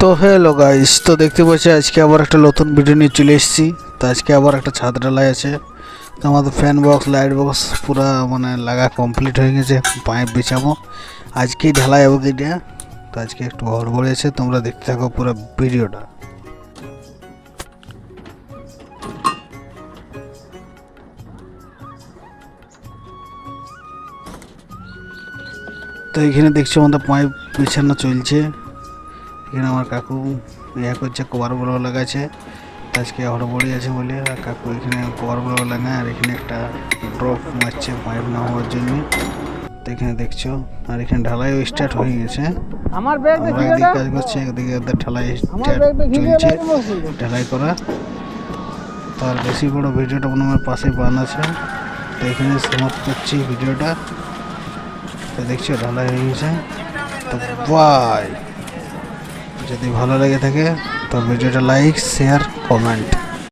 তো hello guys, তো দেখতে পাচ্ছি আজকে আবার একটা নতুন ভিডিও নিয়ে চলে এসেছি। তো আজকে আবার একটা ছাদ ঢালাই আছে। তো আমাদের ফ্যান বক্স লাইট বক্স পুরা মানে লাগা কমপ্লিট হয়ে গেছে। পাইপ বিছাবো আজকেই ঢালাই হবে এটা। তো আজকে একটু হড়বড় আছে, তোমরা দেখতে থাকো পুরো ভিডিওটা। তো এখানে দেখছো আমাদের পাইপ বিছানো চলছে। এখানে আমার কাকু ইয়া করছে, কভার বড় লাগাচ্ছে। আজকে হড়বড়ি আছে বলে আর কাকু এখানে কভার বড় লাগায়, আর এখানে একটা ড্রপ মারছে পাইপ না হওয়ার জন্য। তো এখানে দেখছো, আর এখানে ঢালাইও স্টার্ট হয়ে গেছে। আমরা এদিকে কাজ করছি, একদিকে ওদের ঢালাই স্টার্ট চলছে, ঢালাই করা। তার বেশি বড় ভিডিওটা আমার পাশে বানাচ্ছে। তো এখানে সমাপ্ত করছি ভিডিওটা। তো দেখছো ঢালাই হয়ে গেছে। তো বাই, যদি ভালো লেগে থাকে তো ভিডিওটা লাইক শেয়ার কমেন্ট।